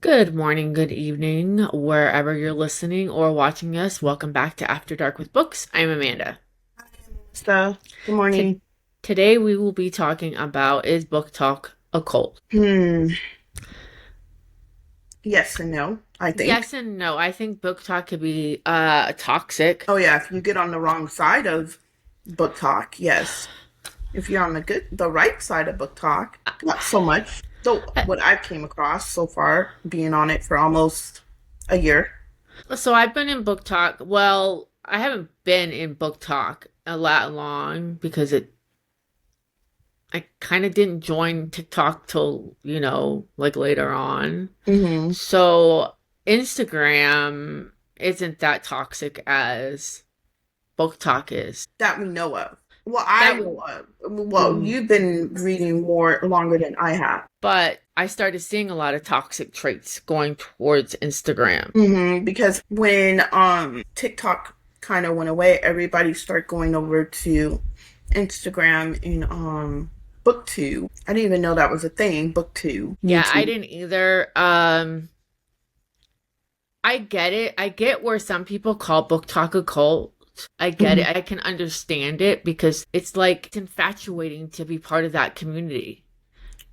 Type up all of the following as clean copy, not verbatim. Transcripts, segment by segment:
Good morning, good evening, wherever you're listening or watching us. Welcome back to After Dark with Books. I'm Amanda. So, good To- morning. Today we will be talking about Is Booktok a Cult? Hmm. Yes and no, I think. Yes and no. I think Booktok could be toxic. Oh yeah, if you get on the wrong side of book talk, yes. If you're on the right side of book talk, not so much. So Uh, what I've came across so far, being on it for almost a year. So I've been in Booktok. Well, I haven't been in Booktok a lot long because I kind of didn't join TikTok till, like later on. Hmm. So Instagram isn't that toxic as Book Talk is. That we know of. Well, I That know of. Well, you've been reading more longer than I have. but I started seeing a lot of toxic traits going towards Instagram. Because when TikTok kind of went away, everybody started going over to Instagram and BookTube. I didn't even know that was a thing. BookTube, Yeah, I YouTube. didn't either. I get it. I get where some people call Book Talk a cult. I get Mhm. it. I can understand it because it's like it's infatuating to be part of that community.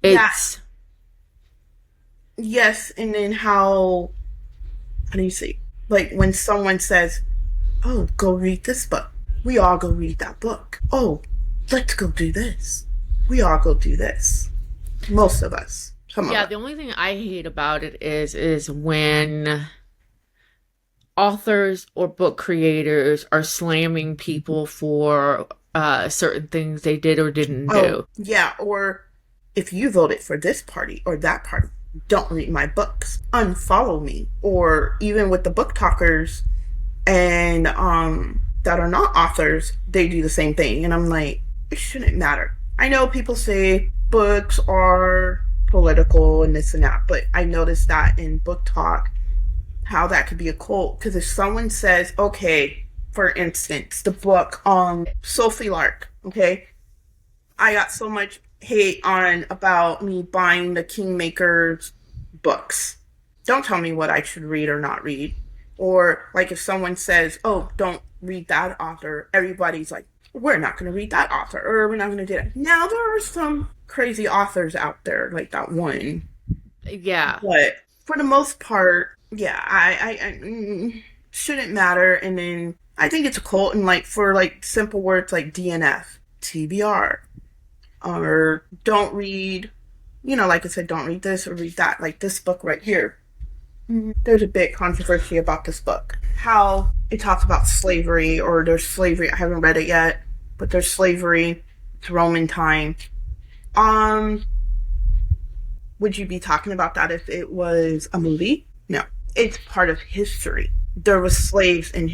Yeah, It's yes, and then how do you say? Like when someone says, "Oh, go read this book," we all go read that book. Oh, let's go do this. We all go do this. Most of us, some of yeah, us. the only thing I hate about it is when authors or book creators are slamming people for certain things they did or didn't Oh, do. yeah, or if you voted for this party or that party, don't read my books. Unfollow me. Or even with the book talkers and that are not authors, they do the same thing. And I'm like, it shouldn't matter. I know people say books are political and this and that, but I noticed that in book talk how that could be a cult. Because if someone says, okay, for instance, the book Sophie Lark, okay, I got so much hate on about me buying the Kingmakers books. Don't tell me what I should read or not read. Or like if someone says, "Oh, don't read that author," everybody's like, "We're not going to read that author," or "We're not going to do that." Now there are some crazy authors out there, like that one, Yeah. but for the most part, yeah, shouldn't matter. And then I think it's a cult, and like for like simple words like DNF, TBR, or don't read, like I said, don't read this or read that. Like this book right here. There's a big controversy about this book. How it talks about slavery, or there's slavery. I haven't read it yet, but there's slavery. It's Roman time. Um, would you be talking about that if it was a movie? No, it's part of history. There was slaves in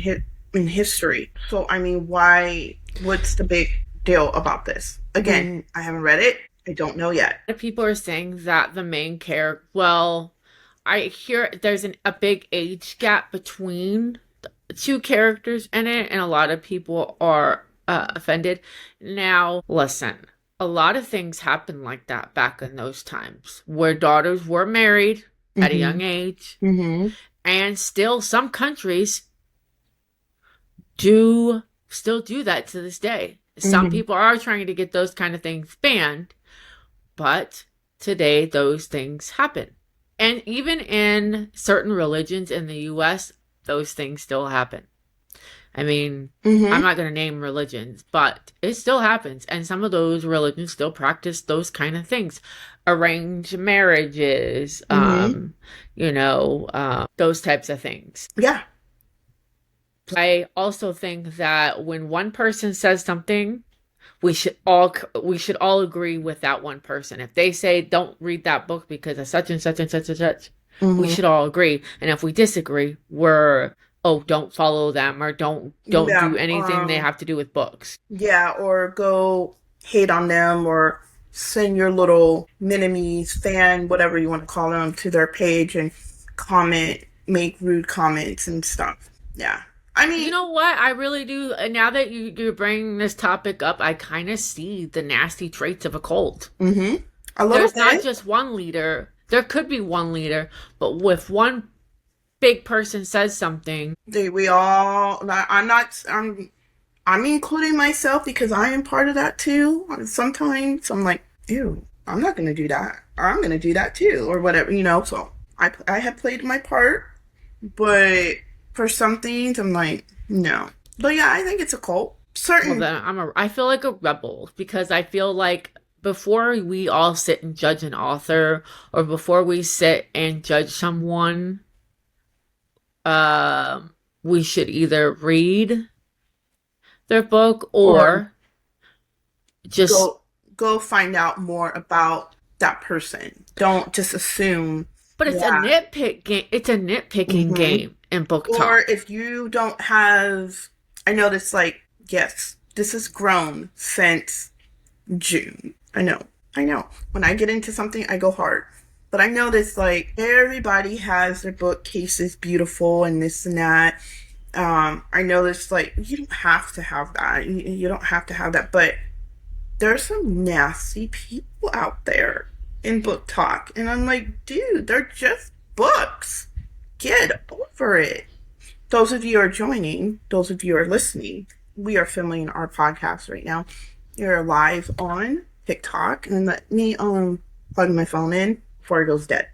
history. So I mean, why? What's the big deal about this? Again, I haven't read it. I don't know yet. People are saying that the main character, well, I hear there's a big age gap between the two characters in it, and a lot of people are offended. Now, listen, a lot of things happened like that back in those times where daughters were married at a Mm-hmm. young age, Mm-hmm. and still some countries do still do that to this day. Some Mm-hmm. people are trying to get those kind of things banned, but today those things happen. And even in certain religions in the US, those things still happen. I mean, I'm Mm-hmm. not going to name religions, but it still happens. And some of those religions still practice those kind of things. Arranged marriages, Mm-hmm. those types of things. Yeah. I also think that when one person says something, we should all agree with that one person. If they say don't read that book because of such and such and such and such, we Mm-hmm. should all agree. And if we disagree, we're don't follow them or don't Yeah. do anything they have to do with books. Yeah, or go hate on them, or send your little minimies, fan, whatever you want to call them, to their page and comment, make rude comments and stuff. Yeah. I You mean, know what? I really do. Now that you're bringing this topic up, I kind of see the nasty traits of a cult. a little There's not bit. just one leader. There could be one leader, but if one big person says something, We all. I'm not. I'm including myself because I am part of that too. Sometimes I'm like, ew, I'm not gonna do that. Or I'm gonna do that too, or whatever, So I have played my part, but for some things I'm like, no. But yeah, I think it's a cult. well Certain. then I feel like a rebel because I feel like before we all sit and judge an author or before we sit and judge someone, we should either read their book Or or just go find out more about that person. Don't just assume. but it's a Yeah. nitpick game. It's a nitpicking hmm game in book Or talk. if you don't have, I noticed like, yes, this has grown since June. I know. When I get into something, I go hard. But I noticed like everybody has their bookcases beautiful and this and that. I noticed like you don't have to have that. You don't have to have that. But there's some nasty people out there in book talk. And I'm like, dude, they're just books. Get over it. Those of you who are joining, those of you who are listening, we are filming our podcast right now. You're live on TikTok, and let me plug my phone in before it goes dead.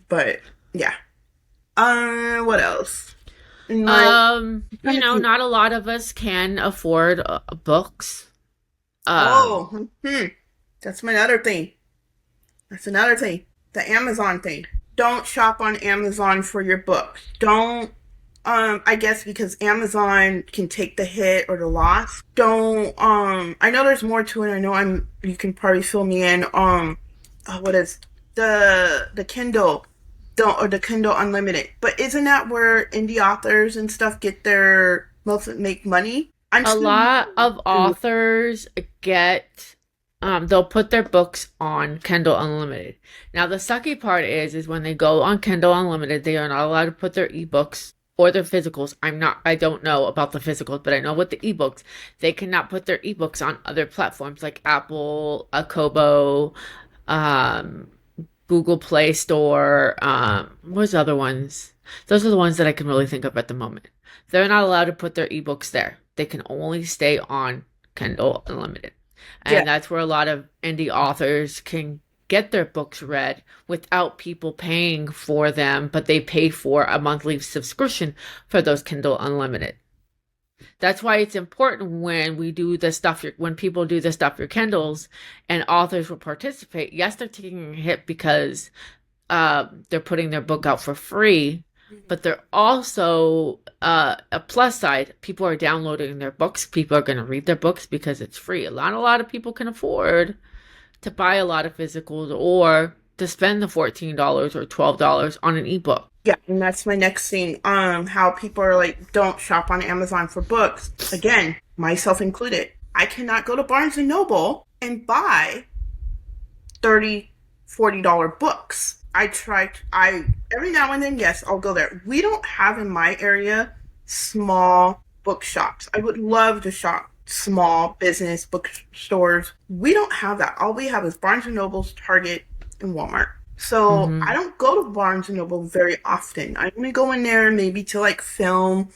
But yeah. What else? Like, trying to think. Not a lot of us can afford books. Um, Oh, that's my other thing. That's another thing. The Amazon thing. Don't shop on Amazon for your books. Don't I guess because Amazon can take the hit or the loss. Don't I know there's more to it. I know you can probably fill me in. What is the Kindle don't or the Kindle Unlimited. But isn't that where indie authors and stuff get their most make money? I'm a still lot of authors get they'll put their books on Kindle Unlimited. Now the sucky part is when they go on Kindle Unlimited, they are not allowed to put their ebooks or their physicals. I don't know about the physicals, but I know with the ebooks, they cannot put their ebooks on other platforms like Apple, Kobo, um, Google Play Store, what's the other ones? Those are the ones that I can really think of at the moment. They're not allowed to put their ebooks there. They can only stay on Kindle Unlimited. yeah. And that's where a lot of indie authors can get their books read without people paying for them, but they pay for a monthly subscription for those Kindle Unlimited. That's why it's important when we do the stuff, when people do the stuff your Kindles and authors will participate. Yes, they're taking a hit because they're putting their book out for free, but they're also a plus side. People are downloading their books. People are going to read their books because it's free. Not a lot of people can afford to buy a lot of physicals or to spend the $14 or $12 on an ebook. Yeah, and that's my next thing. How people are like, don't shop on Amazon for books. Again, myself included. I cannot go to Barnes and Noble and buy 30, $40 books. I every now and then, yes, I'll go there. We don't have in my area small bookshops. I would love to shop small business bookstores. We don't have that. All we have is Barnes and Noble's, Target, and Walmart. So I Mm-hmm. don't go to Barnes and Noble very often. I only go in there maybe to like film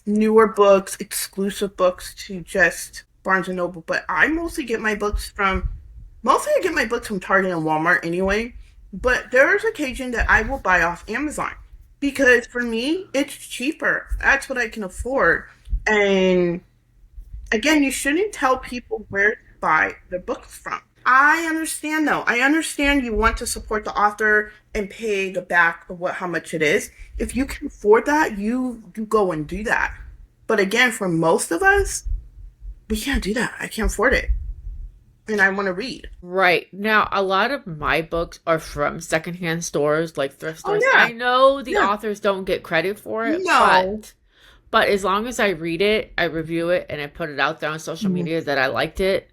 newer books, exclusive books to just Barnes and Noble. But mostly I get my books from Target and Walmart anyway. But there's occasion that I will buy off Amazon because for me it's cheaper. That's what I can afford. And again, you shouldn't tell people where to buy their books from. I understand though. I understand you want to support the author and pay the back of how much it is. If you can afford that, you go and do that. But again, for most of us, we can't do that. I can't afford it. And I want to read. Right. Now, a lot of my books are from secondhand stores, like thrift Oh stores. yeah. I know the Yeah. authors don't get credit for it, No. but as long as I read it, I review it, and I put it out there on social Mhm. media that I liked it,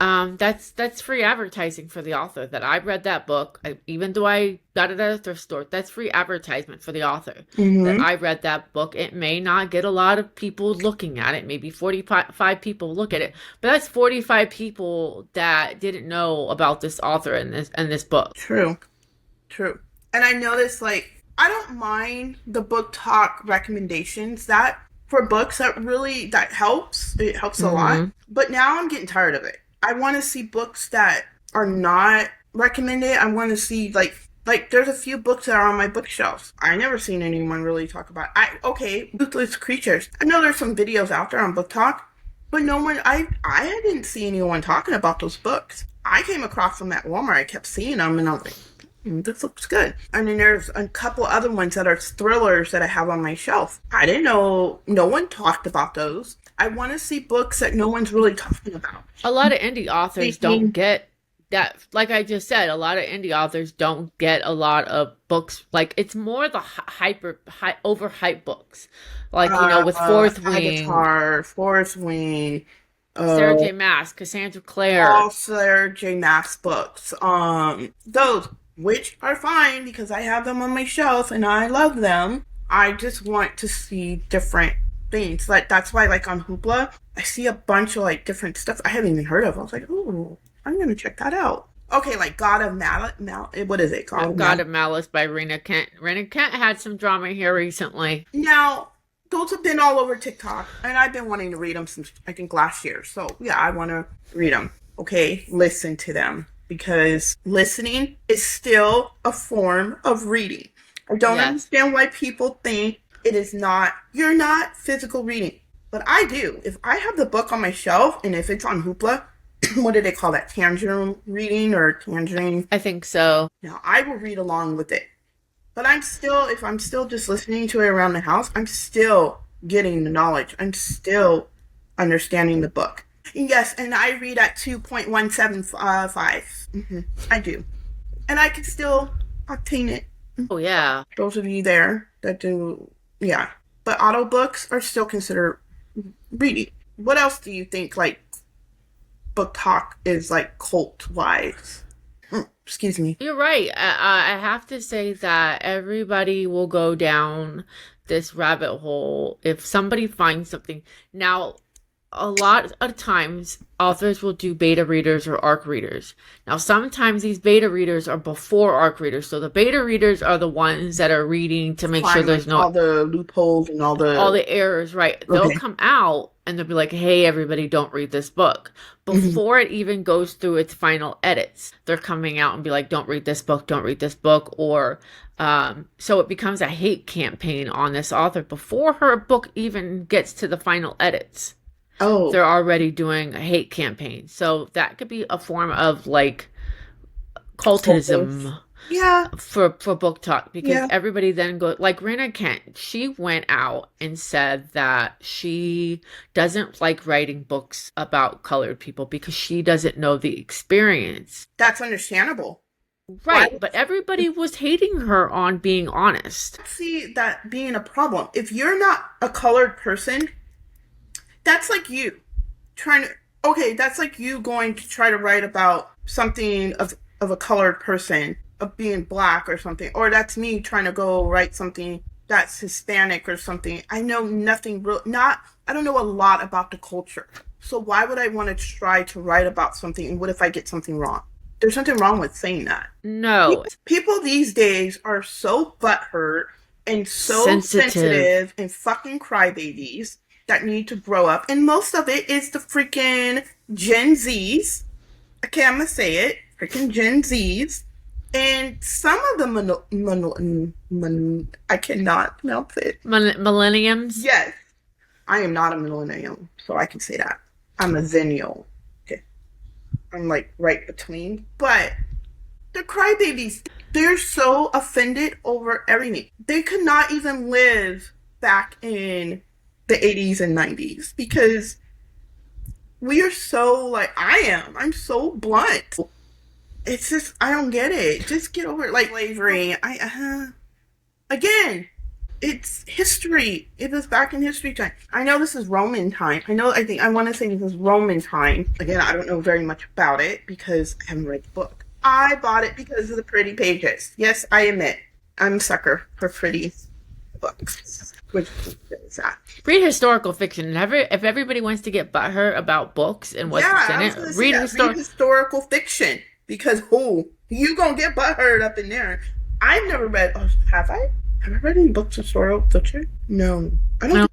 That's free advertising for the author. That I read that book, even though I got it at a thrift store. That's free advertisement for the author. That Mm-hmm. I read that book. It may not get a lot of people looking at it. Maybe 45 people look at it, but that's 45 people that didn't know about this author and this book. True. True. And I noticed, like, I don't mind the book talk recommendations that for books that really that helps. It helps a lot. Hmm. But now I'm getting tired of it. I want to see books that are not recommended. I want to see like there's a few books that are on my bookshelves. I never seen anyone really talk about. I okay, Ruthless Creatures. I know there's some videos out there on Book Talk, but no one. I didn't see anyone talking about those books. I came across them at Walmart. I kept seeing them, and I was like, this looks good. And then there's a couple other ones that are thrillers that I have on my shelf. I didn't know no one talked about those. I want to see books that no one's really talking about. A lot of indie authors don't Speaking, get that. Like I just said, a lot of indie authors don't get a lot of books. Like it's more the overhyped books, like with Fourth Wing, Avatar, Forest Wing, Sarah uh, J. Maas, Cassandra Clare. all Sir J. Maas books. Those, which are fine because I have them on my shelf and I love them. I just want to see different things. Like that's why, like on Hoopla, I see a bunch of like different stuff I haven't even heard of. I was like, ooh, I'm gonna check that out. Okay, like God of what is it? God of God Mallet. of Malice by Rena Kent. Rena Kent had some drama here recently. Now, those have been all over TikTok, and I've been wanting to read them since I think last year. So yeah, I want to read them. Okay, listen to them because listening is still a form of reading. I don't Yes. understand why people think it is not. You're not physical reading, but I do. If I have the book on my shelf, and if it's on Hoopla, what do they call that? Tangerine reading or tangerine? I think so. Now I will read along with it. But if I'm still just listening to it around the house, I'm still getting the knowledge. I'm still understanding the book. Yes, and I read at 2.175. I do. And I can still obtain it. Oh yeah. Those of you there that do, yeah. But audiobooks are still considered reading. What else do you think, like, book talk is like cult wise? Excuse me. You're right. I have to say that everybody will go down this rabbit hole if somebody finds something. Now, a lot of times, authors will do beta readers or ARC readers. Now, sometimes these beta readers are before ARC readers. So the beta readers are the ones that are reading to make sure Find there's like all no the loopholes and all the errors, right? They'll okay. come out and they'll be like, hey, everybody, don't read this book. Mhm. Before it even goes through its final edits, they're coming out and be like, don't read this book, don't read this book. Or so it becomes a hate campaign on this author before her book even gets to the final edits. Oh, They're already doing a hate campaign. So that could be a form of like cultish. cultism Yeah, for book talk because yeah. everybody then go like Rena Kent. She went out and said that she doesn't like writing books about colored people because she doesn't know the experience. That's understandable. Why Right, but everybody was hating her on being honest. see that being a problem? If you're not a colored person, that's like you trying to. Okay, that's like you going to try to write about something of a colored person of being black or something, or that's me trying to go write something that's Hispanic or something. I know nothing real. Not. I don't know a lot about the culture. So why would I want to try to write about something? And what if I get something wrong? There's something wrong with saying that. No, People these days are so butthurt and so sensitive. sensitive and fucking crybabies that need to grow up. And most of it is the freaking Gen Zs. Okay, I'm gonna say it. Freaking Gen Zs. And some of the I cannot pronounce it. Millenniums. Yes, I am not a millennial, so I can say that. I'm a zennial. Okay, I'm like right between. But the crybabies, they're so offended over everything. They could not even live back in the 80s and 90s because we are so like I am. I'm so blunt. It's just I don't get it. Just get over it. Like slavery. I again. It's history. It was back in history time. I know this is Roman time. I want to say this is Roman time. Again, I don't know very much about it because I haven't read the book. I bought it because of the pretty pages. Yes, I admit. I'm a sucker for pretty books. Which is that? Read historical fiction. And if everybody wants to get butthurt about books and what's Yeah, in I was it, gonna say read that. Read historical. historical fiction. Because you gonna get butthurt up in there. I've never read have I? Have I read any books of historical fiction? No. I don't Well, think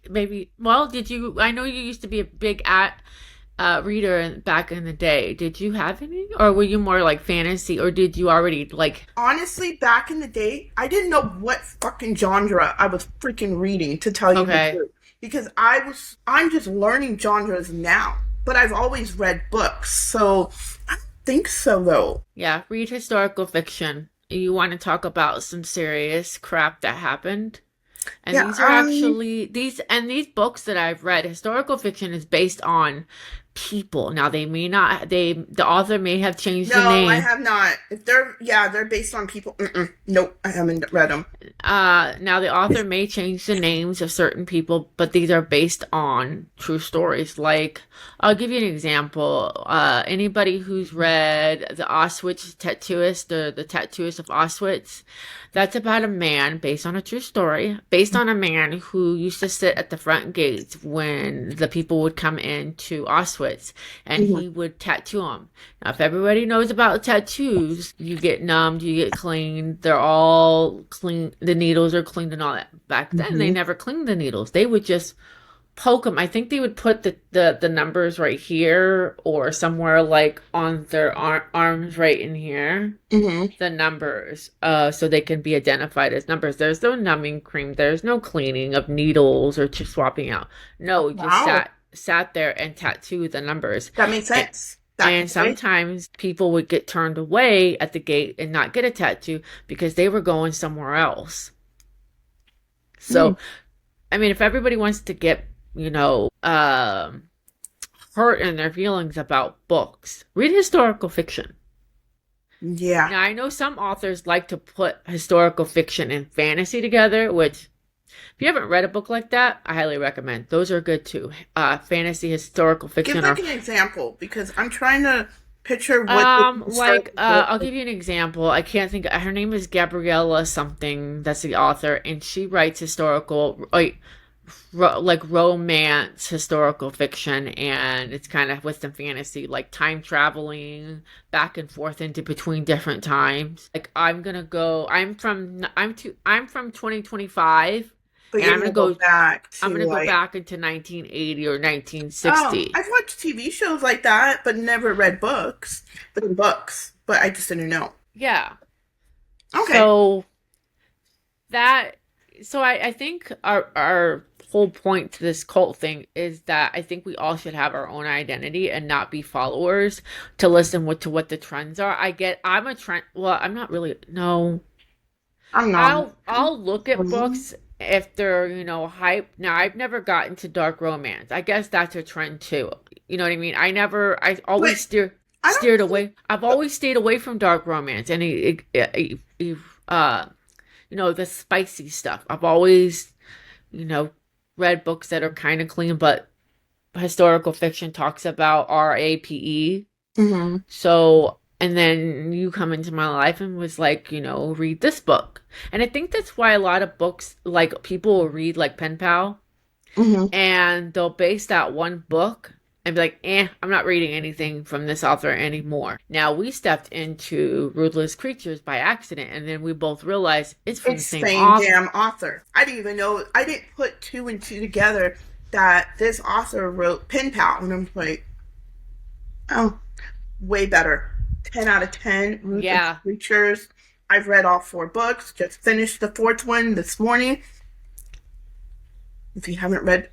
maybe. Well, did you? I know you used to be a big reader back in the day. Did you have any, or were you more like fantasy, or did you already like? honestly, back in the day, I didn't know what fucking genre I was freaking reading, to tell you the Okay, truth. Because I'm just learning genres now. But I've always read books, so I don't think so though. yeah, read historical fiction. You want to talk about some serious crap that happened? And Yeah, these are actually these books that I've read, historical fiction is based on people. Now they may not the author may have changed the no, I name. have not. If they're based on people. Nope, I haven't read them. Now the author may change the names of certain people, but these are based on true stories. Like, I'll give you an example. Anybody who's read the Auschwitz tattooist, the tattooist of Auschwitz, that's about a man based on a true story, based on a man who used to sit at the front gates when the people would come into Auschwitz, and Mhm. he would tattoo them. Now, if everybody knows about tattoos, you get numbed, you get cleaned. They're all clean. The needles are cleaned and all that. Back then, they Mhm. never cleaned the needles. They would just poke them. I think they would put the numbers right here or somewhere like on their arms right in here. Mhm. The numbers, so they can be identified as numbers. There's no numbing cream. There's no cleaning of needles or just swapping out. No, we just Wow, sat there and tattooed the numbers. that makes And, sense. Back in and the day. sometimes people would get turned away at the gate and not get a tattoo because they were going somewhere else. Mm. So, I mean, if everybody wants to get, you know, hurt in their feelings about books, read historical fiction. Yeah. Now, I know some authors like to put historical fiction and fantasy together, which, if you haven't read a book like that, I highly recommend. Those are good too. Fantasy, historical Give fiction, like or an example because I'm trying to picture what the historical I'll give you an example. I can't think. Her name is Gabriella something. That's the author, and she writes historical, like romance historical fiction, and it's kind of with some fantasy, like time traveling back and forth into between different times. Like, I'm from 2025, but and you're gonna go back I'm to gonna go like back into 1980 or oh, 1960. I've watched TV shows like that, but never read books. But in books, but I just didn't know. Yeah. Okay. So that I think our whole point to this cult thing is that I think we all should have our own identity and not be followers to listen to what the trends are. I'm a trend, well, I'm not really, no. I'm not. I'll look at books if they're, hype. Now, I've never gotten to dark romance. I guess that's a trend too. You know what I mean? I But always I steered don't think away. I've always stayed away from dark romance and uh the spicy stuff. I've always, you know, read books that are kind of clean, but historical fiction talks about RAPE. hmm So, and then you come into my life and was like, read this book. And I think that's why a lot of books, like people will read like Pen Pal hmm and they'll base that one book and be like, I'm not reading anything from this author anymore. Now, we stepped into Ruthless Creatures by accident, and then we both realized it's from the It's the same same author. damn author. I didn't even know. I didn't put two and two together that this author wrote Pen Pal, and I'm like, oh, way better. 10 out of 10. Ruthless Yeah. Creatures. I've read all four books. Just finished the fourth one this morning. If you haven't read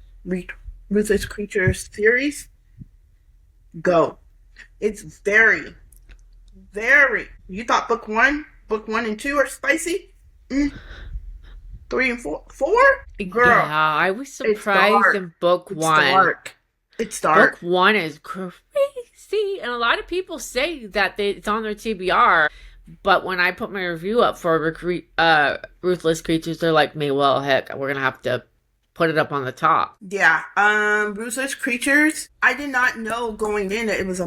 Ruthless Creatures series, go. It's very, very. You thought book one and two are spicy? Mm, three and four? Yeah, Girl, I was it's surprised dark. in book It's one. dark. It's Book dark. one is crazy. And a lot of people say that it's on their TBR. But when I put my review up for Ruthless Creatures, they're like me, well, heck, we're gonna have to put it up on the top. Yeah. Ruthless Creatures. I did not know going in that it was a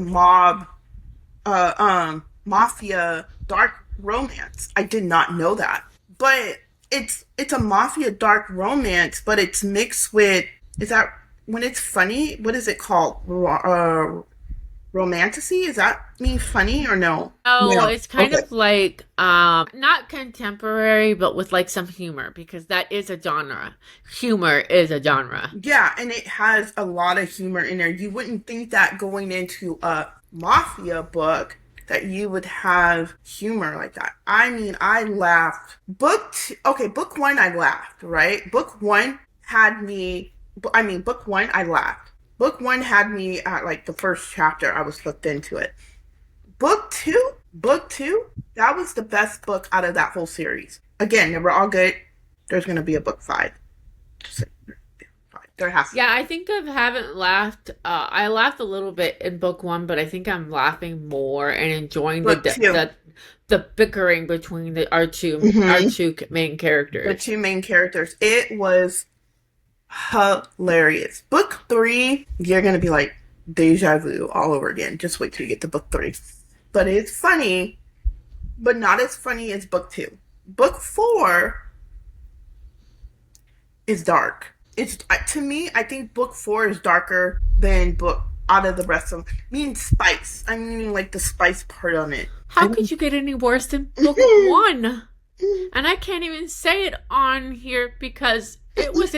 mafia dark romance. I did not know that. But it's a mafia dark romance, but it's mixed with, is that when it's funny, what is it called? Romantasy? Is that mean funny or no? Oh, No. it's kind Okay. of like not contemporary, but with like some humor because that is a genre. Humor is a genre. Yeah, and it has a lot of humor in there. You wouldn't think that going into a mafia book that you would have humor like that. I mean, I laughed. Okay, book one, I laughed, right? Book one had me, I mean, book one, I laughed. Book one had me at like the first chapter, I was hooked into it. Book two, that was the best book out of that whole series. Again, they were all good. There's going to be a book five. So, there has to Yeah, be. I think I haven't laughed. I laughed a little bit in book one, but I think I'm laughing more and enjoying Book two. the bickering between our Mm-hmm. two main The characters. two main characters. It was hilarious. Book three, you're gonna be like deja vu all over again. Just wait till you get to book three. But it's funny, but not as funny as book two. Book four is dark. It's to me, I think book four is darker than book out of the rest of them. I mean spice. I mean like the spice part on it. How could you get any worse than book one? And I can't even say it on here because it was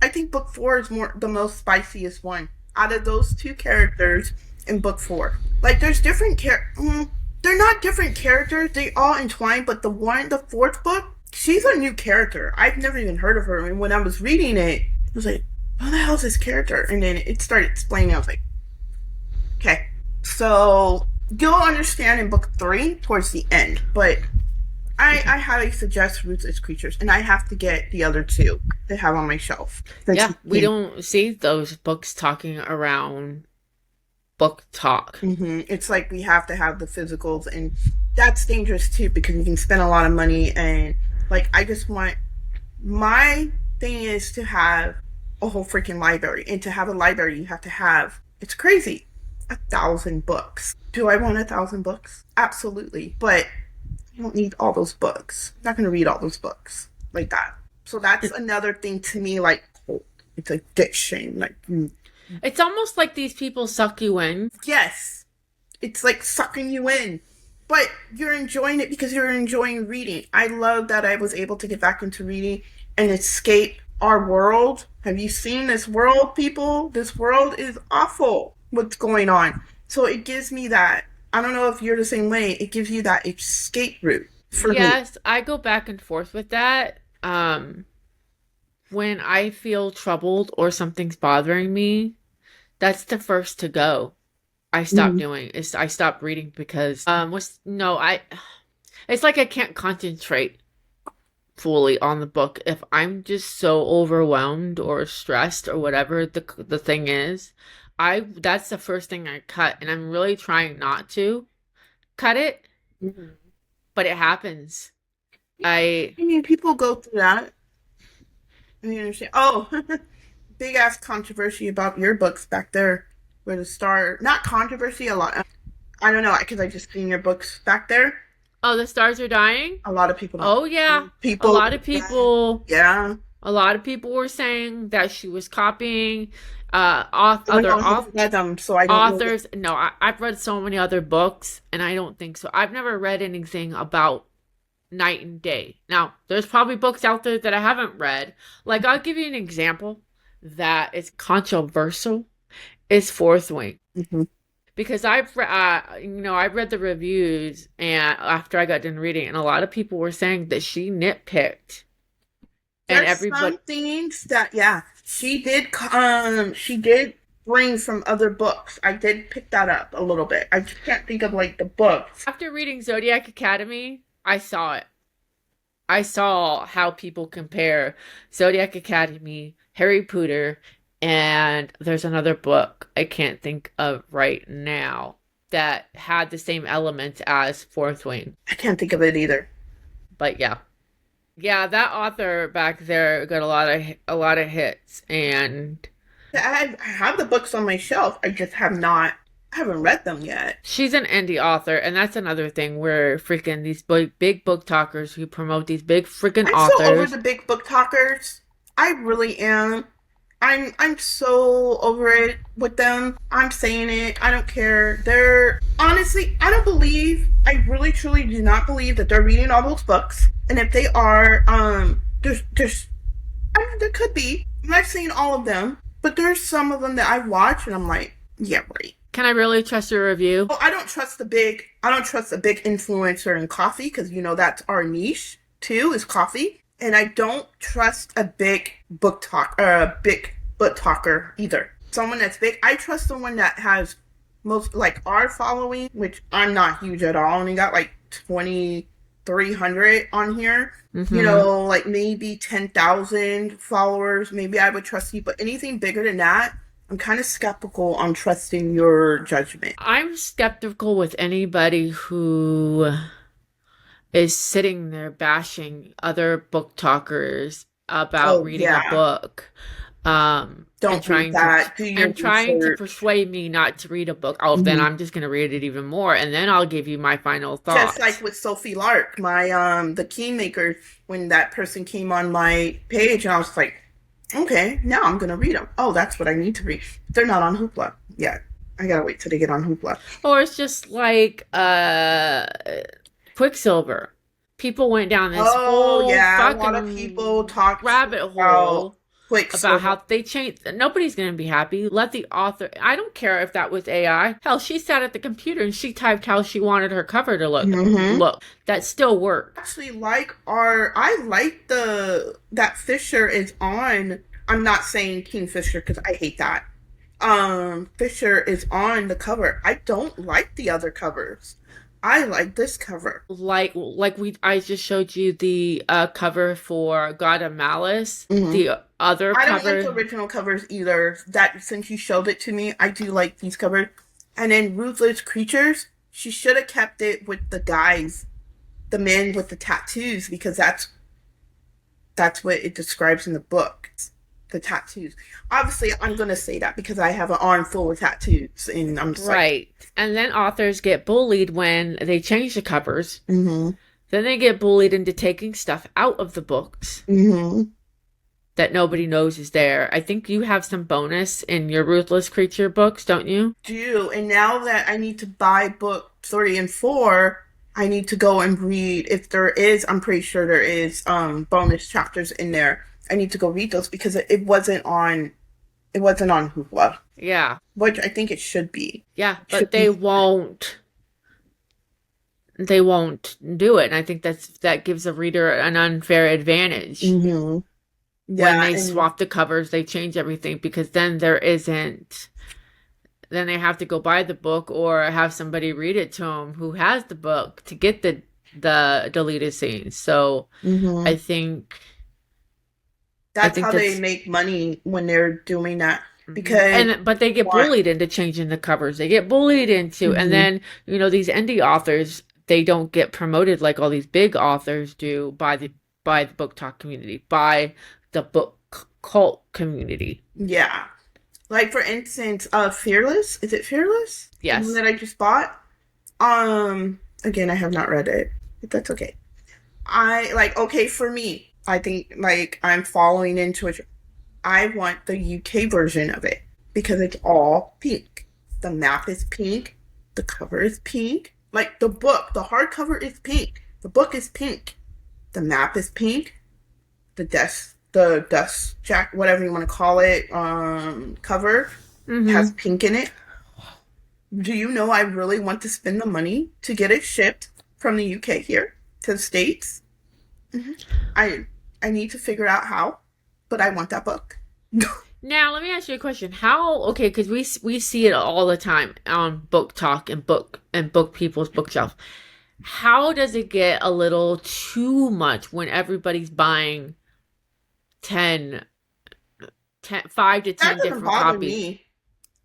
I think book four is more the most spiciest one out of those two characters in book four. Like there's different they're not different characters. They all entwine, but the fourth book, she's a new character. I've never even heard of her. And when I was reading it, I was like, "Who the hell is this character?" And then it started explaining. I was like, "Okay." So you'll understand in book three towards the end, but I highly suggest Ruthless Creatures, and I have to get the other two to have on my shelf. Since yeah, we don't see those books talking around book talk. it's like we have to have the physicals, and that's dangerous too because you can spend a lot of money. And like, I just want my thing is to have a whole freaking library, and to have a library, you have to have it's crazy 1,000 books. Do I want 1,000 books? Absolutely, but you don't need all those books. I'm not going to read all those books like that. So that's another thing to me, like, oh, it's addiction. Like, It's almost like these people suck you in. yes, it's like sucking you in, but you're enjoying it because you're enjoying reading. I love that I was able to get back into reading and escape our world. Have you seen this world, people? This world is awful. What's going on? So it gives me that. I don't know if you're the same way. It gives you that escape route for me. Yes, I go back and forth with that. When I feel troubled or something's bothering me, that's the first to go. I stop Mhm. doing is I stop reading because what's no I it's like I can't concentrate fully on the book if I'm just so overwhelmed or stressed or whatever the thing is. I That's the first thing I cut, and I'm really trying not to cut it, Mhm. but it happens. I I mean, people go through that. I mean, understand. Oh, big ass controversy about your books back there, where the star. Not controversy, a lot. I don't know, because I just seen your books back there. Oh, the stars are dying? A lot of people don't. Oh yeah. A People, lot of people yeah. a lot of people were saying that she was copying I other know I haven't read them, so I don't know. authors. No, I've read so many other books, and I don't think so. I've never read anything about Night and Day. Now, there's probably books out there that I haven't read. Like, I'll give you an example that is controversial. Is Fourth Wing. Mm-hmm. Because I've read the reviews, and after I got done reading, and a lot of people were saying that she nitpicked, and There's some everybody. things that, yeah, she did bring from other books. I did pick that up a little bit. I just can't think of like the books. After reading Zodiac Academy, I saw it. I saw how people compare Zodiac Academy, Harry Potter, and there's another book I can't think of right now. that had the same elements as Fourth Wing. I can't think of it either. But yeah. Yeah, that author back there got a lot of hits, and I have the books on my shelf. I just I haven't read them yet. she's an indie author, and that's another thing where freaking these big book talkers who promote these big freaking I'm so over authors. the big book talkers. I really am. I'm so over it with them. I'm saying it. I don't care. They're honestly, I really truly do not believe that they're reading all those books. And if they are, there's I mean, there could be. I'm not saying all of them, but there's some of them that I watch and I'm like, yeah, right. Can I really trust your review? Well, I don't trust a big influencer in coffee because that's our niche too is coffee. And I don't trust a big big book talker either. Someone that's big. I trust someone that has most like our following, which I'm not huge at all. I only got like 2,300 on here. Mm-hmm. Like maybe 10,000 followers. Maybe I would trust you, but anything bigger than that, I'm kind of skeptical on trusting your judgment. I'm skeptical with anybody who is sitting there bashing other book talkers about Oh reading a yeah, book, and don't read that. Do your trying to research. persuade me not to read a book. Oh, then Mhm. I'm just gonna read it even more, and then I'll give you my final Just like thoughts. with Sophie Lark, my the Kingmaker, when that person came on my page, and I was like, okay, now I'm gonna read them. Oh, that's what I need to read. They're not on Hoopla yet. I gotta wait till they get on Hoopla. Or it's just like Quicksilver. People went down this Oh whole yeah, a lot of people fucking talked rabbit about hole about Quicksilver. how they changed. Nobody's going to be happy. Let the author. I don't care if that was AI. Hell, she sat at the computer and she typed how she wanted her cover to look. Mm-hmm. That still worked. Actually, I like the that Fisher is on. I'm not saying Kingfisher because I hate that. Fisher is on the cover. I don't like the other covers. I like this cover. I just showed you the cover for God of Malice. Hmm. The other I don't like cover. the original covers either. That since you showed it to me, I do like these covers. And then Ruthless Creatures, she should have kept it with the guys, the men with the tattoos, because that's what it describes in the book. The tattoos. Obviously, I'm gonna say that because I have an arm full of tattoos, and I'm just like, Right. And then authors get bullied when they change the covers. mm-hmm, Then they get bullied into taking stuff out of the books mm-hmm. that nobody knows is there. I think you have some bonus in your Ruthless Creature books, don't you? Do and now that I need to buy book 3 and 4, I need to go and read. If there is, I'm pretty sure there is bonus chapters in there. I need to go read those because it wasn't on Hoopla, Yeah. which I think it should be. Yeah, It but should be. they won't do it. And I think that gives a reader an unfair advantage. Mm-hmm. When Yeah, they and swap the covers, they change everything because then they have to go buy the book or have somebody read it to them who has the book to get the deleted scenes. So mm-hmm. I think I That's think how they that's make money when they're doing that mhm. because And but they get want. bullied into changing the covers. They get bullied into, and Mm-hmm. then these indie authors, they don't get promoted like all these big authors do by the book talk community, by the book cult community. Yeah. Like for instance, Fearless. Is it Fearless? The one Yes. that I just bought. Again, I have not read it. But that's okay. I like okay for me. I think like I'm falling into it. I want the UK version of it because it's all pink. The map is pink. The cover is pink. Like the book, the hardcover is pink. The book is pink. The map is pink. The dust jack, whatever you want to call it, cover has Mm-hmm. pink in it. Do you know I really want to spend the money to get it shipped from the UK here to the States? Hmm. I I need to figure out how, but I want that book. Now, let me ask you a question. How, okay, because we see it all the time on Book Talk and book people's bookshelf. How does it get a little too much when everybody's buying 10, 5 to That 10 doesn't different bother copies? me.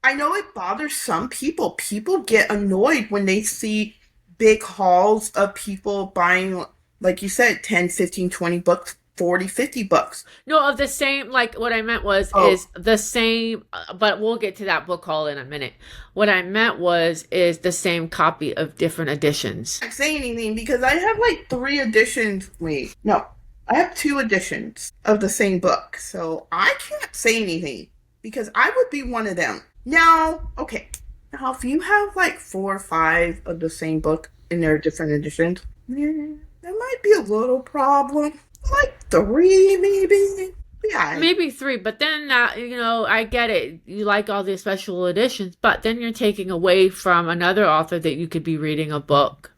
I know it bothers some people. People get annoyed when they see big hauls of people buying, like you said, 10, 15, 20 bucks, 40, 50 bucks. No, of the same, like what I meant was, Oh, is the same, but we'll get to that book haul in a minute. What I meant was, is the same copy of different editions. I can't say anything because I have like three editions. Wait, no, I have two editions of the same book. So I can't say anything because I would be one of them. Now, okay. Now, if you have like four or five of the same book in their different editions, yeah, there might be a little problem. Like three, maybe. Yeah. Maybe three, but then that, I get it. You like all the special editions, but then you're taking away from another author that you could be reading a book,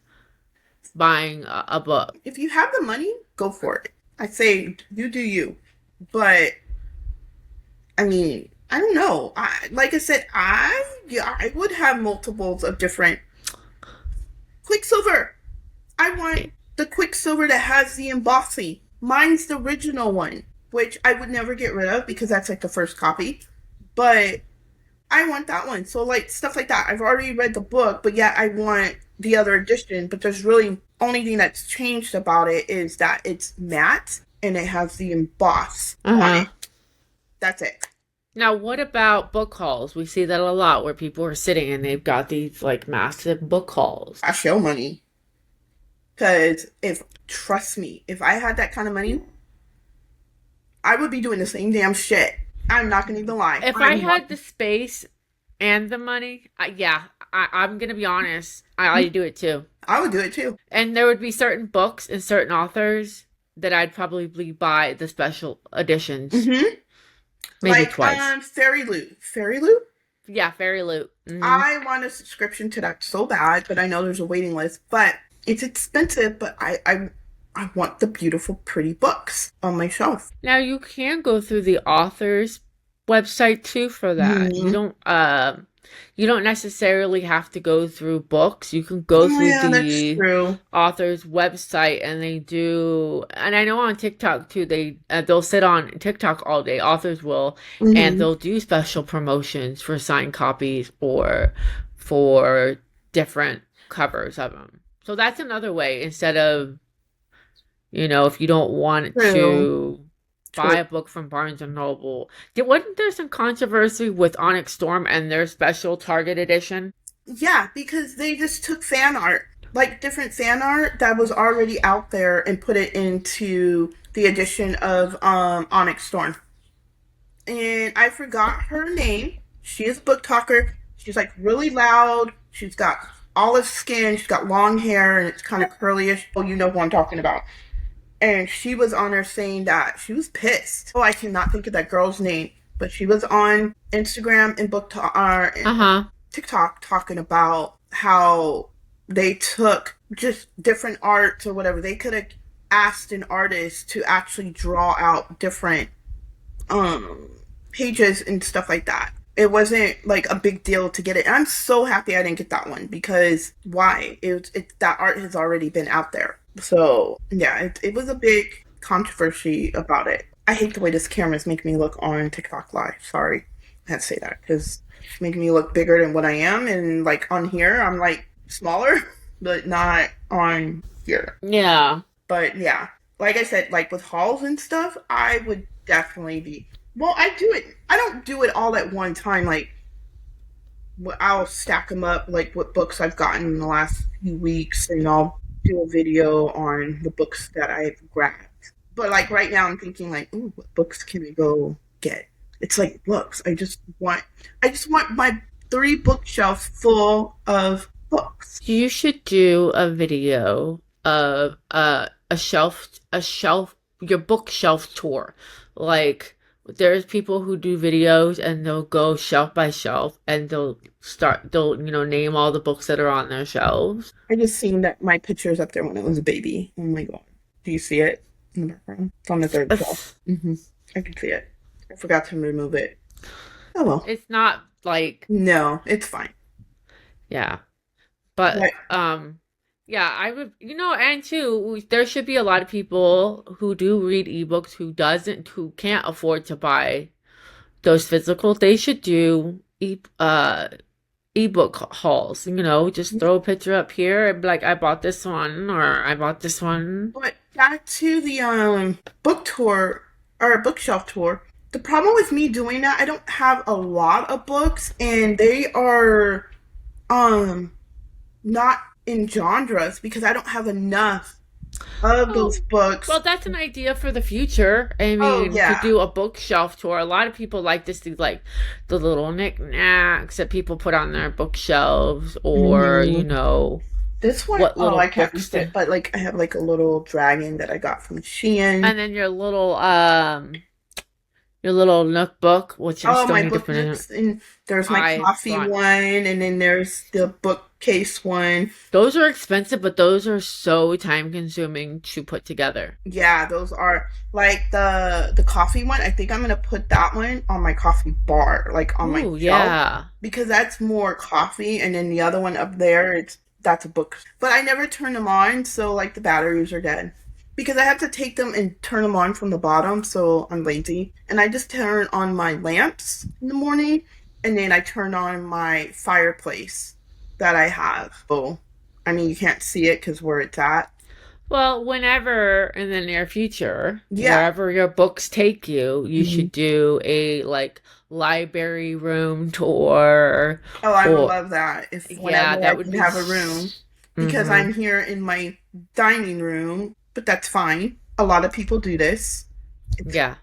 buying a book. If you have the money, go for it. I say you do you. But I mean, I don't know. Like I said, I would have multiples of different Quicksilver. I want the Quicksilver that has the embossing. Mine's the original one, which I would never get rid of because that's like the first copy. But I want that one. So like stuff like that. I've already read the book, but yeah, I want the other edition. But there's really only thing that's changed about it is that it's matte and it has the emboss on Uh-huh. it. That's it. Now, what about book hauls? We see that a lot where people are sitting and they've got these like massive book hauls. I show money. Because if, trust me, if I had that kind of money, I would be doing the same damn shit. I'm not going to even lie. If I I'm not. had the space and the money, yeah, I'm gonna be honest, I'd do it too. I would do it too. And there would be certain books and certain authors that I'd probably buy the special editions, Mm-hmm. maybe Like, twice. Fairy Loot. Fairy Loot? Yeah, Fairy Loot. I want a subscription to that so bad, but I know there's a waiting list. But it's expensive, but I want the beautiful, pretty books on my shelf. Now you can go through the author's website too for that. Mm-hmm. You don't necessarily have to go through books. You can go Oh, through yeah, that's the true. author's website, and and I know on TikTok too, they'll sit on TikTok all day, authors will, and Mm-hmm. they'll do special promotions for signed copies or for different covers of them. So that's another way, instead of, if you don't want True. to buy True. a book from Barnes and Noble. Wasn't there some controversy with Onyx Storm and their special Target edition? Yeah, because they just took fan art, like different fan art that was already out there, and put it into the edition of Onyx Storm. And I forgot her name. She is a book talker. She's like really loud. She's got olive skin. She's got long hair, and it's kind of curlyish. Oh, you know who I'm talking about. And she was on there saying that she was pissed. Oh, I cannot think of that girl's name, but she was on Instagram and Uh-huh. TikTok talking about how they took just different arts or whatever. They could have asked an artist to actually draw out different um pages and stuff like that. It wasn't like a big deal to get it. And I'm so happy I didn't get that one because why? It that art has already been out there. So yeah, it was a big controversy about it. I hate the way this camera's making me look on TikTok live. Sorry, I had to say that because it's making me look bigger than what I am, and like on here I'm like smaller, but not on here. Yeah. But yeah, like I said, like with hauls and stuff, I would definitely be. Well, I do it. I don't do it all at one time. Like I'll stack them up, like what books I've gotten in the last few weeks, and I'll do a video on the books that I've grabbed. But like right now, I'm thinking like, ooh, what books can I go get? It's like books. I just want my three bookshelves full of books. You should do a video of your bookshelf tour. Like, there's people who do videos and they'll go shelf by shelf and they'll name all the books that are on their shelves. I just seen that my picture's up there when I was a baby. Oh my god. Do you see it in the background? It's on the third shelf. I can see it. I forgot to remove it. Oh well. It's not like, No, it's fine. yeah. But But yeah, I would, and too, there should be a lot of people who do read ebooks who can't afford to buy those physical. They should do e ebook hauls. Just throw a picture up here and be like, I bought this one or I bought this one. But back to the book tour or bookshelf tour. The problem with me doing that, I don't have a lot of books, and they are um not in genres because I don't have enough of those Oh, books. well, that's an idea for the future. I Oh mean, to yeah. do a bookshelf tour. A lot of people like to see like the little knickknacks that people put on their bookshelves, or Hmm. This one, what oh, I little can't books reach it, to, but like I have like a little dragon that I got from Shein. and then your little nook book, which I Oh, still my need to book finish. nooks, and there's my I coffee bought one, and then there's the bookcase one. those are expensive, but those are so time consuming to put together. Yeah, those are like the coffee one. I think I'm gonna put that one on my coffee bar, like on my Ooh, shelf, yeah. because that's more coffee, and then the other one up there, it's that's a book. But I never turn them on, so like the batteries are dead. Because I have to take them and turn them on from the bottom, so I'm lazy. And I just turn on my lamps in the morning, and then I turn on my fireplace that I have. So, I mean, you can't see it because where it's at. Well, whenever in the near future, Yeah. wherever your books take you, you Mhm. should do a like library room tour Oh, I would or love that if yeah, whenever I that would can be have a room, because mm-hmm. I'm here in my dining room, but that's fine. A lot of people do this. It's Yeah.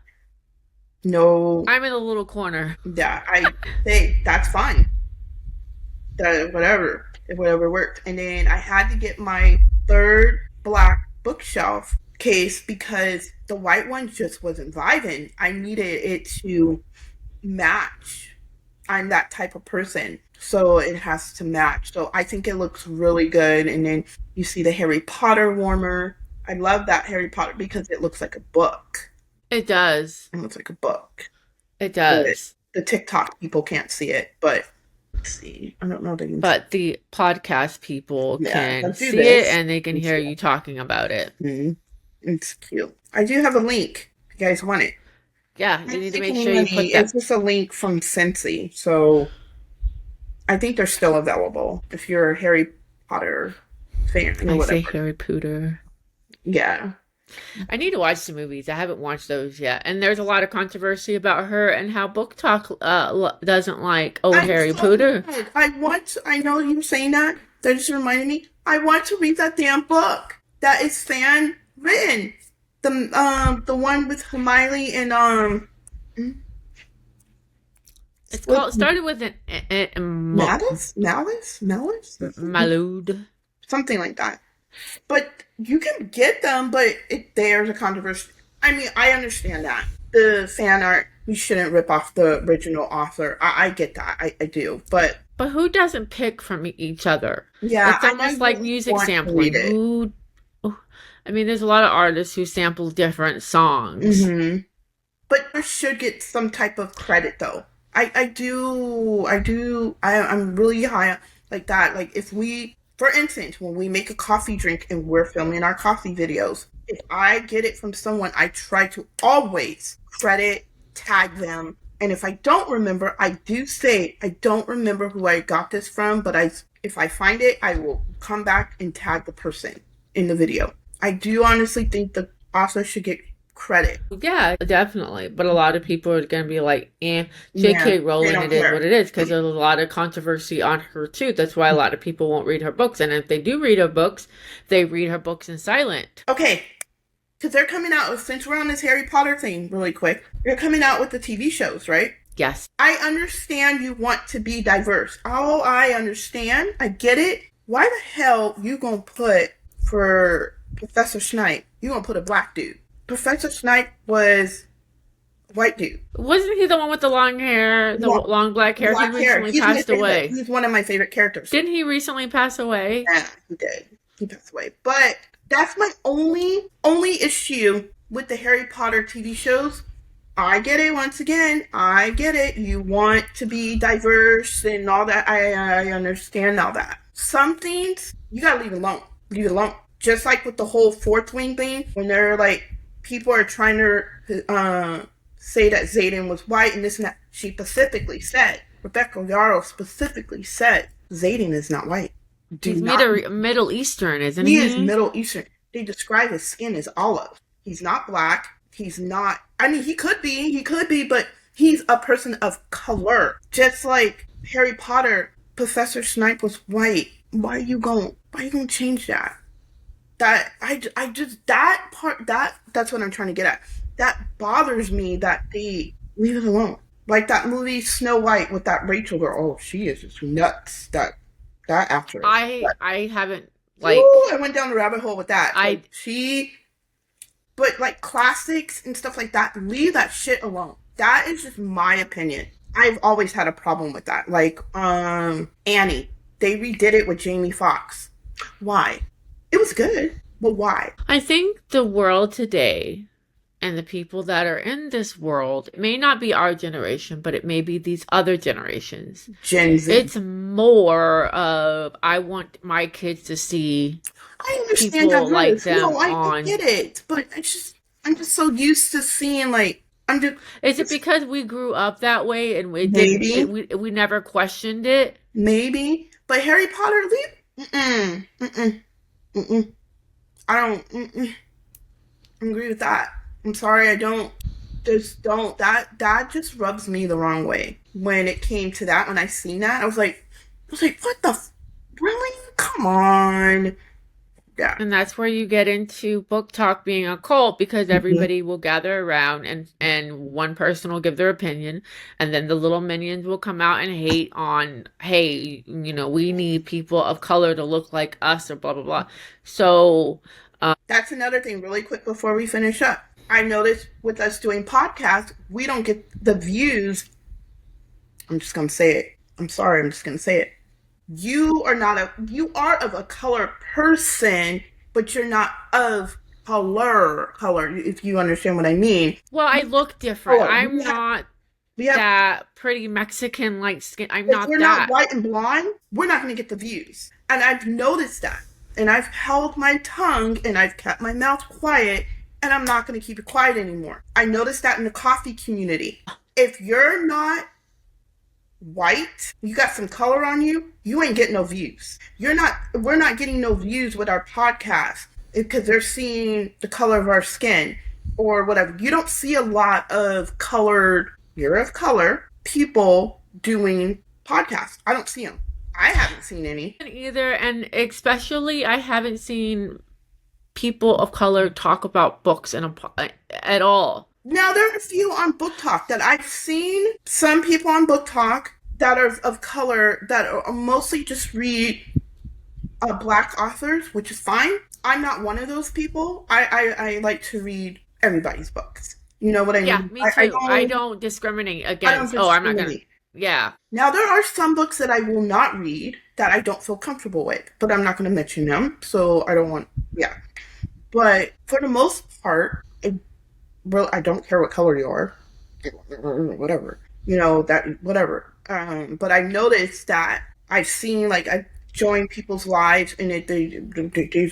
no, I'm in a little corner. yeah, I say that's fine. That whatever worked. And then I had to get my third black bookshelf case because the white one just wasn't vibing. I needed it to match. I'm that type of person. So it has to match. So I think it looks really good. And then you see the Harry Potter warmer. I love that Harry Potter because it looks like a book. It does. It looks like a book. It But does. the TikTok people can't see it. But let's see. I don't know if they can see. But the podcast people Yeah, can let's do see it this. and they can Let's hear see. you talking about it. Mhm. It's cute. I do have a link if you guys want it. Yeah, I you don't need to take make any sure you money. put It's that. just a link from Scentsy. So I think they're still available if you're a Harry Potter fan or I say whatever. Harry Potter. Yeah. I need to watch the movies. I haven't watched those yet. And there's a lot of controversy about her and how Book Talk doesn't like old I'm Harry so Potter. mad. I know you saying that. That just reminded me. I want to read that damn book. That is fan written. The one with Hermione and It's with called started with an Malice? Malude. Something like that. But you can get them, but there's a controversy. I mean, I understand that. The fan art, you shouldn't rip off the original author. I get that. I do. But But who doesn't pick from each other? yeah, It's I almost like really music want to read sampling. it. I mean, there's a lot of artists who sample different songs. Hmm. But I should get some type of credit, though. I'm really high like that. Like, if we, for instance, when we make a coffee drink and we're filming our coffee videos, if I get it from someone, I try to always credit, tag them. And if I don't remember, I do say, I don't remember who I got this from, but if I find it, I will come back and tag the person in the video. I do honestly think the author should get credit. Yeah, definitely. But a lot of people are going to be like, Yeah, J.K. they Rowling, don't it is what care. it is, because there's a lot of controversy on her too. That's why a lot of people won't read her books. And if they do read her books, they read her books in silent. Okay, because they're coming out, since we're on this Harry Potter thing really quick, they're coming out with the TV shows, right? Yes. I understand you want to be diverse. Oh, I understand. I get it. Why the hell you gonna put for Professor Snape? You gonna put a black dude? Professor Snape was a white dude. Wasn't he the one with the long hair, the Long, long black hair? He black hair. recently He's my passed favorite. away. He's one of my favorite characters. Didn't he recently pass away? Yeah, he did. He passed away. But that's my only issue with the Harry Potter TV shows. I get it once again. I get it. You want to be diverse and all that. I understand all that. Some things you gotta leave alone. Leave it alone. Just like with the whole fourth wing thing, when they're like people are trying to say that Zayden was white and this and that. She specifically said Rebecca Yarrow specifically said Zayden is not white. Do He's not. Middle Eastern, isn't He is he? Middle Eastern. They describe his skin as olive. He's not black. He's not. I mean, he could be. He could be, but he's a person of color. Just like Harry Potter, Professor Snape was white. Why are you going? Why are you going to change that? I just that part that's what I'm trying to get at. That bothers me that they leave it alone. Like that movie Snow White with that Rachel girl. Oh, she is just nuts. That actress. I haven't like Woo, I went down the rabbit hole with that. I Like but like classics and stuff like that, leave that shit alone. That is just my opinion. I've always had a problem with that. Like Annie, they redid it with Jamie Foxx. Why? It was good, but why? I think the world today and the people that are in this world, it may not be our generation, but it may be these other generations. Gen Z. It's more of I want my kids to see I understand that people like hers. them No, I on. get it, but I'm just so used to seeing like I'm just Is it it's, because we grew up that way and maybe we never questioned it? maybe, but Harry Potter leave. Mm-mm, mm-mm, mm-mm. I don't agree with that. I'm sorry, I don't. Just don't. That just rubs me the wrong way. When it came to that, when I seen that, I was like, what the? Really? Come on. Yeah. And that's where you get into book talk being a cult because Mhm. everybody will gather around and one person will give their opinion and then the little minions will come out and hate on, hey, we need people of color to look like us or blah blah blah. So, That's another thing, really quick before we finish up. I noticed with us doing podcasts, we don't get the views. I'm just gonna say it. I'm sorry. I'm just gonna say it. You are of a color person, but you're not of color, if you understand what I mean. well, I look different. Color. I'm not We have that pretty Mexican light skin. I'm if not we're not that. white and blonde, we're not going to get the views. And I've noticed that. And I've held my tongue and I've kept my mouth quiet and I'm not going to keep it quiet anymore. I noticed that in the coffee community. If you're not white, you got some color on you, you ain't getting no views. We're not getting no views with our podcast because they're seeing the color of our skin or whatever. You don't see a lot of colored, you're of color people doing podcasts. I don't see them. I haven't seen any. Either, and especially I haven't seen people of color talk about books at all. Now there are a few on Book Talk that I've seen. Some people on Book Talk that are of color that are mostly just read black authors, which is fine. I'm not one of those people. I like to read everybody's books. You know what I Yeah, mean? me too. I don't discriminate I don't against, oh, I'm not gonna, discriminate. yeah. Now there are some books that I will not read that I don't feel comfortable with, but I'm not going to mention them. So I don't want, yeah. But for the most part, I don't care what color you are, whatever. You know that whatever. But I noticed that I've seen like I join people's lives and they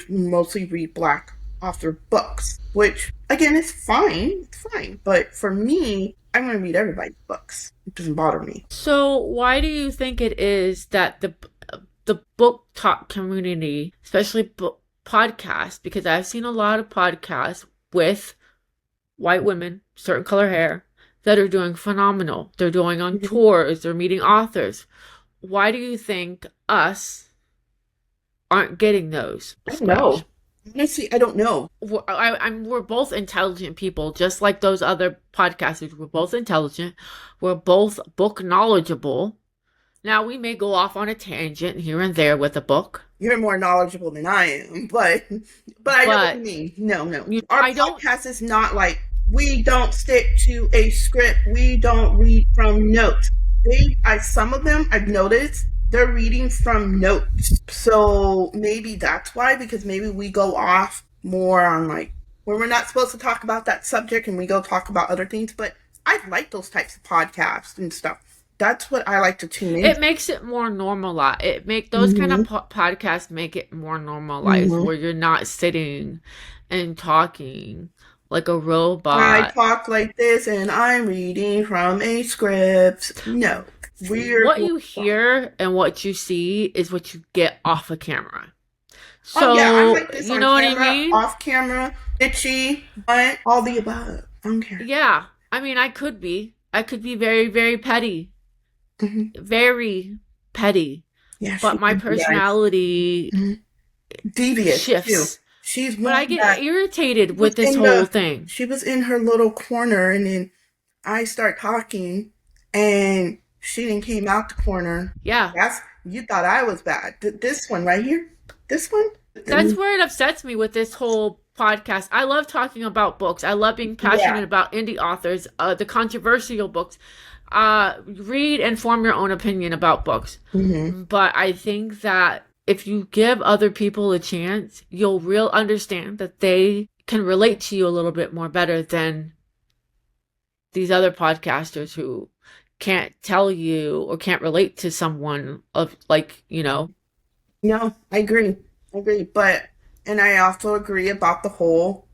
mostly read black author books, which again is fine. It's fine. But for me, I'm going to read everybody's books. It doesn't bother me. So why do you think it is that the book talk community, especially book podcasts, because I've seen a lot of podcasts with white women, certain color hair, that are doing phenomenal. They're doing on Mhm. tours, they're meeting authors. Why do you think us aren't getting those I don't spots? know. Honestly, I don't know. We're both intelligent people, just like those other podcasters. We're both intelligent. We're both book knowledgeable. Now we may go off on a tangent here and there with a book, You're more knowledgeable than I am, but I know what you but mean. No, no. Our I don't. podcast is not like we don't stick to a script. We don't read from notes. Some of them I've noticed they're reading from notes. So maybe that's why, because maybe we go off more on like where we're not supposed to talk about that subject and we go talk about other things. But I like those types of podcasts and stuff. That's what I like to tune It into. makes it more normalized. It make those kind of Mm-hmm. podcasts make it more normalized, Mm-hmm. where you're not sitting and talking like a I robot. talk like this and I'm reading from a script. No, we're What going you to talk. hear and what you see is what you get off of camera. Oh, yeah, I'm So, like this you on know what I camera, mean? off camera, itchy, but all the above. I don't care. Yeah. I mean, I could be. I could be very, very petty. Hmm. Very petty. Yeah, But she my can be guys. personality Hmm. Devious, too. shifts. She's But I one get that irritated was with this in whole the, thing. she was in her little corner and then I start talking and she then came out the corner. Yeah. That's, you thought I was bad. This one right here, this one. That's where it upsets me with this whole podcast. I love talking about books. I love being Yeah. passionate about indie authors, the controversial books. Read and form your own opinion about books. Hmm. But I think that if you give other people a chance, you'll real understand that they can relate to you a little bit more better than these other podcasters who can't tell you or can't relate to someone of like, No, I agree. I agree. But, and I also agree about the whole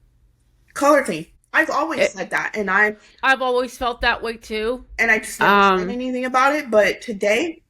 color thing. I've always it, said that, I've always felt that way too. and I just never said Um anything about it. But today,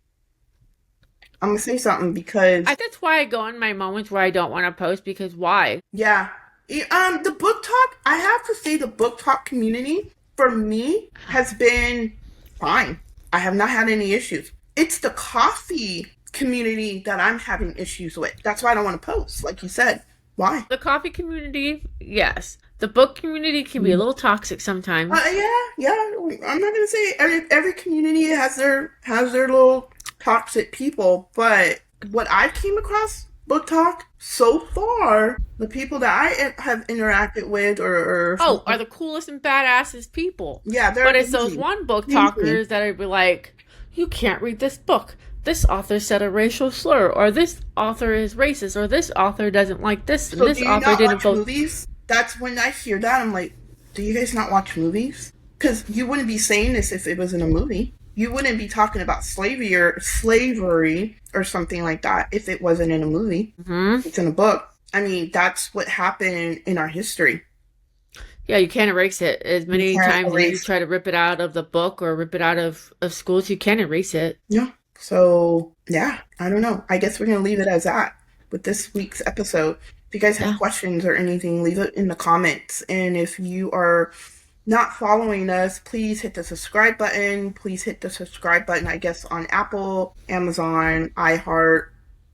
I'm gonna say something because, that's why I go in my moments where I don't want to post because why? yeah, the book talk. I have to say, the book talk community for me has been fine. I have not had any issues. It's the coffee community that I'm having issues with. That's why I don't want to post, like you said. Why? The coffee community, yes. The book community can be a little toxic sometimes. Yeah, yeah. I'm not gonna say every community has their little toxic people, but what I came across book talk so far, the people that I have interacted with or Oh, are something, the coolest and badassest people. yeah, they're But it's those amazing, one book amazing. talkers that are be like, you can't read this book. This author said a racial slur, or this author is racist, or this author doesn't like this, and So this do you author not didn't watch vote. movies? That's when I hear that I'm like, do you guys not watch movies? Because you wouldn't be saying this if it was in a movie. You wouldn't be talking about slavery or something like that if it wasn't in a movie. Hmm. It's in a book. I mean, that's what happened in our history. Yeah, you can't erase it. As You many can't times as you erase. try to rip it out of the book or rip it out of schools, you can't erase it. Yeah. So yeah, I don't know. I guess we're gonna leave it as that with this week's episode. If you guys have Yeah. questions or anything, leave it in the comments. And if you are not following us, please hit the subscribe button. Please hit the subscribe button, I guess, on Apple, Amazon, iHeart,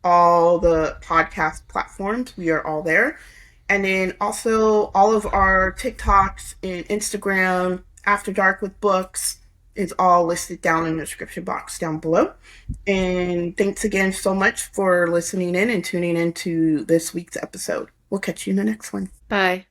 all the podcast platforms. We are all there. And then also all of our TikToks and Instagram, After Dark with Books, is all listed down in the description box down below. And thanks again so much for listening in and tuning into this week's episode. We'll catch you in the next one. Bye.